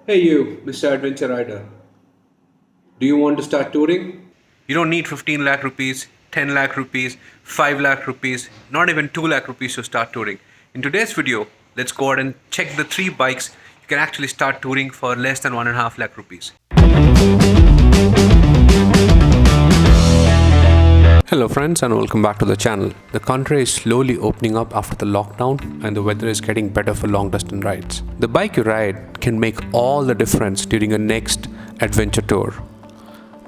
Hey you, Mr. Adventure Rider. Do you want to start touring? You don't need 15 lakh rupees, 10 lakh rupees, 5 lakh rupees, not even 2 lakh rupees to start touring. In today's video, let's go ahead and check the 3 bikes you can actually start touring for less than 1.5 lakh rupees. Hello friends and welcome back to the channel. The country is slowly opening up after the lockdown and the weather is getting better for long distance rides. The bike you ride can make all the difference during your next adventure tour.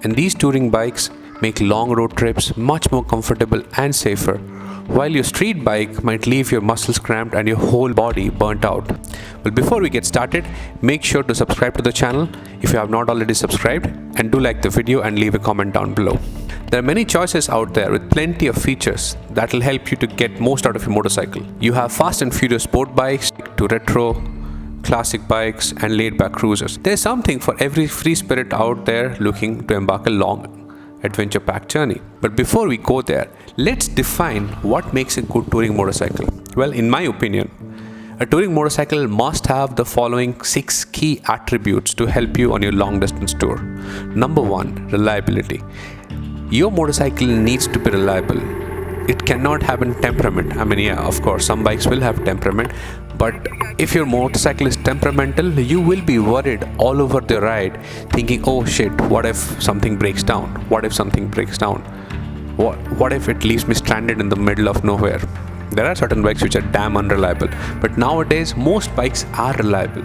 And these touring bikes make long road trips much more comfortable and safer, while your street bike might leave your muscles cramped and your whole body burnt out. But before we get started, make sure to subscribe to the channel if you have not already subscribed, and do like the video and leave a comment down below. There are many choices out there with plenty of features that will help you to get most out of your motorcycle. You have fast and furious sport bikes to retro, classic bikes and laid-back cruisers. There's something for every free spirit out there looking to embark a long adventure-packed journey. But before we go there, let's define what makes a good touring motorcycle. Well, in my opinion, a touring motorcycle must have the following 6 key attributes to help you on your long distance tour. Number 1, reliability. Your motorcycle needs to be reliable. It cannot have a temperament. Of course, some bikes will have temperament, but if your motorcycle is temperamental, you will be worried all over the ride, thinking, oh shit, what if something breaks down? What if something breaks down? What if it leaves me stranded in the middle of nowhere? There are certain bikes which are damn unreliable, but nowadays most bikes are reliable,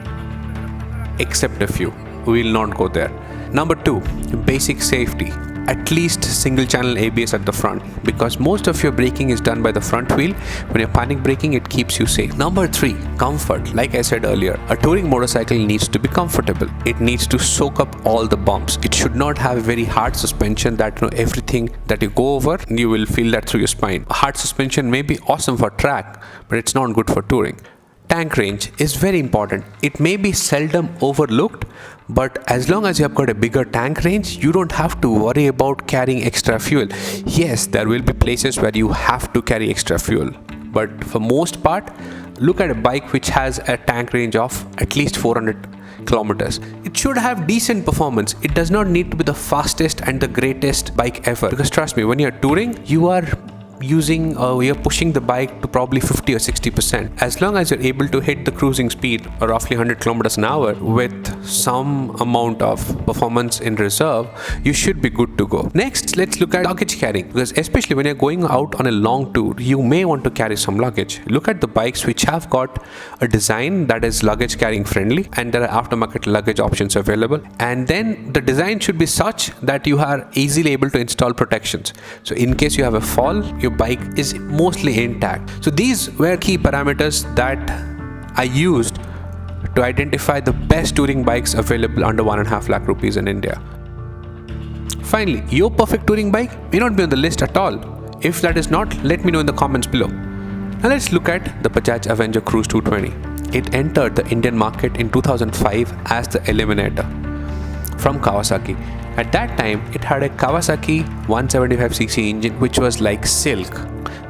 except a few. We will not go there. Number 2, basic safety. At least single channel ABS at the front, because most of your braking is done by the front wheel. When you're panic braking, it keeps you safe. Number 3, comfort. Like I said earlier, a touring motorcycle needs to be comfortable. It needs to soak up all the bumps. It should not have a very hard suspension that everything that you go over, you will feel that through your spine. A hard suspension may be awesome for track, but it's not good for touring. Tank range is very important. It may be seldom overlooked, but as long as you have got a bigger tank range, you don't have to worry about carrying extra fuel. Yes, there will be places where you have to carry extra fuel, but for most part, look at a bike which has a tank range of at least 400 kilometers. It should have decent performance. It does not need to be the fastest and the greatest bike ever, because trust me, when you're touring, you're pushing the bike to probably 50 or 60%. As long as you're able to hit the cruising speed or roughly 100 kilometers an hour with some amount of performance in reserve, you should be good to go. Next, let's look at luggage carrying, because especially when you're going out on a long tour, you may want to carry some luggage. Look at the bikes which have got a design that is luggage carrying friendly, and there are aftermarket luggage options available, and then the design should be such that you are easily able to install protections. So in case you have a fall, your bike is mostly intact. So these were key parameters that I used to identify the best touring bikes available under 1.5 lakh rupees in India. Finally, your perfect touring bike may not be on the list at all. If that is not, let me know in the comments below. Now let's look at the Bajaj Avenger Cruise 220. It entered the Indian market in 2005 as the Eliminator from Kawasaki. At that time, it had a Kawasaki 175cc engine which was like silk.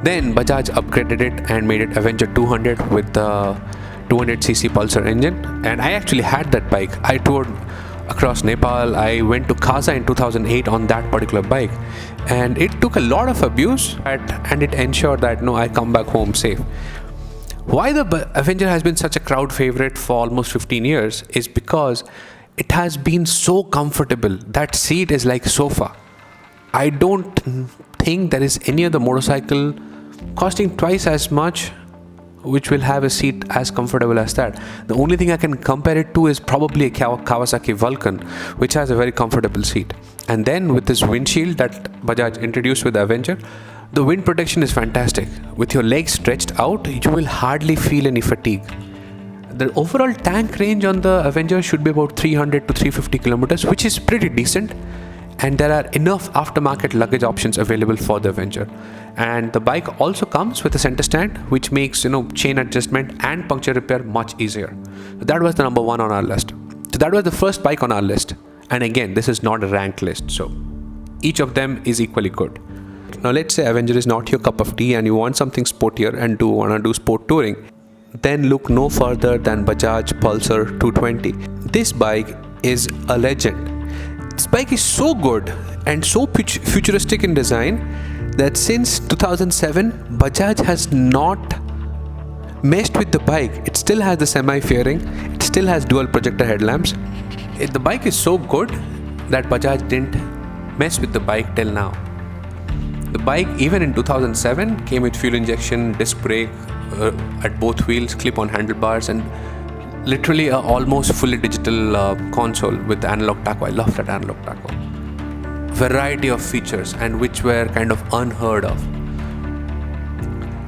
Then Bajaj upgraded it and made it Avenger 200 with the 200cc Pulsar engine. And I actually had that bike. I toured across Nepal. I went to Khaza in 2008 on that particular bike. And it took a lot of abuse and it ensured that I come back home safe. Why the Avenger has been such a crowd favorite for almost 15 years is because it has been so comfortable. That seat is like a sofa. I don't think there is any other motorcycle costing twice as much which will have a seat as comfortable as that. The only thing I can compare it to is probably a Kawasaki Vulcan, which has a very comfortable seat. And then with this windshield that Bajaj introduced with the Avenger, the wind protection is fantastic. With your legs stretched out, you will hardly feel any fatigue. The overall tank range on the Avenger should be about 300 to 350 kilometers, which is pretty decent. And there are enough aftermarket luggage options available for the Avenger. And the bike also comes with a center stand, which makes chain adjustment and puncture repair much easier. So that was the number 1 on our list. So that was the first bike on our list. And again, this is not a ranked list, so each of them is equally good. Now let's say Avenger is not your cup of tea and you want something sportier and want to do sport touring. Then look no further than Bajaj Pulsar 220. this bike is a legend. This bike is so good and so futuristic in design that since 2007, Bajaj has not messed with the bike. It still has the semi-fairing, it still has dual projector headlamps. The bike is so good that Bajaj didn't mess with the bike till now. The bike, even in 2007, came with fuel injection, disc brake at both wheels, clip-on handlebars, and literally a almost fully digital console with analog tacho. I love that analog tacho. Variety of features, and which were kind of unheard of.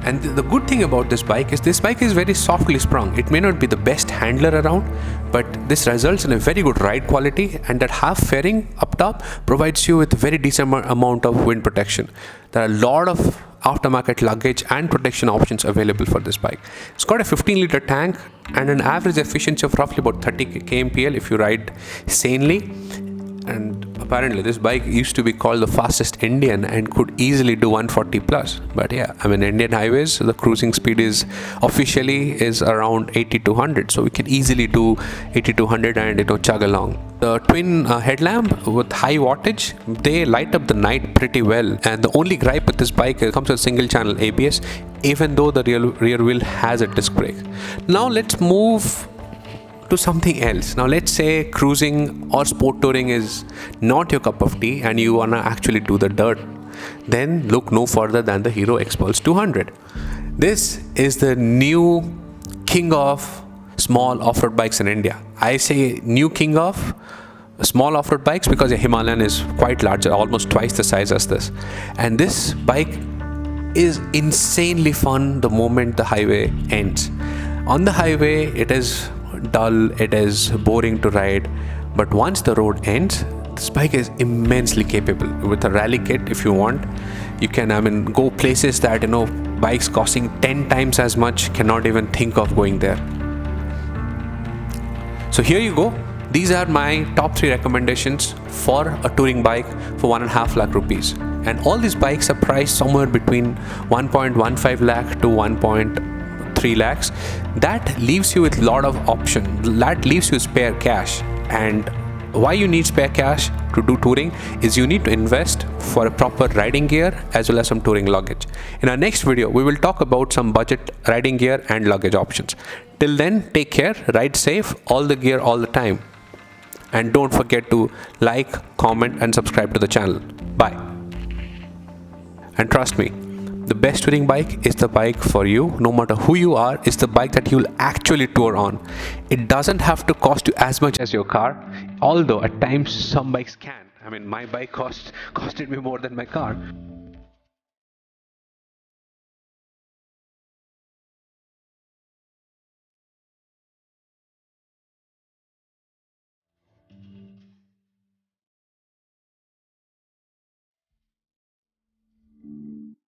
And the good thing about this bike is very softly sprung. It may not be the best handler around, but this results in a very good ride quality, and that half fairing up top provides you with a very decent amount of wind protection. There are a lot of aftermarket luggage and protection options available for this bike. It's got a 15-liter tank and an average efficiency of roughly about 30 kmpl if you ride sanely. And apparently this bike used to be called the fastest Indian and could easily do 140 plus. But yeah, I mean, Indian highways, the cruising speed is around 80 to 100. So we can easily do 80 to 100 and chug along. The twin headlamp with high wattage, they light up the night pretty well. And the only gripe with this bike, it comes with single channel ABS, even though the rear wheel has a disc brake. Now let's move to something else. Now let's say cruising or sport touring is not your cup of tea and you wanna actually do the dirt. Then look no further than the Hero Xpulse 200. This is the new king of small off-road bikes in India. I say new king of small off-road bikes because a Himalayan is quite larger, almost twice the size as this. And this bike is insanely fun the moment the highway ends. On the highway, it is dull, it is boring to ride, but once the road ends, this bike is immensely capable. With a rally kit, if you want, you can go places that bikes costing 10 times as much cannot even think of going there. So here you go. These are my top 3 recommendations for a touring bike for 1.5 lakh rupees, and all these bikes are priced somewhere between 1.15 lakh to 1.3 lakhs. That leaves you with a lot of options. That leaves you spare cash. And why you need spare cash to do touring is you need to invest for a proper riding gear as well as some touring luggage. In our next video, we will talk about some budget riding gear and luggage options. Till then, take care, ride safe, all the gear all the time. And don't forget to like, comment and subscribe to the channel. Bye. And trust me, the best touring bike is the bike for you. No matter who you are, it's the bike that you'll actually tour on. It doesn't have to cost you as much as your car, although at times some bikes can. I mean, my bike costed me more than my car.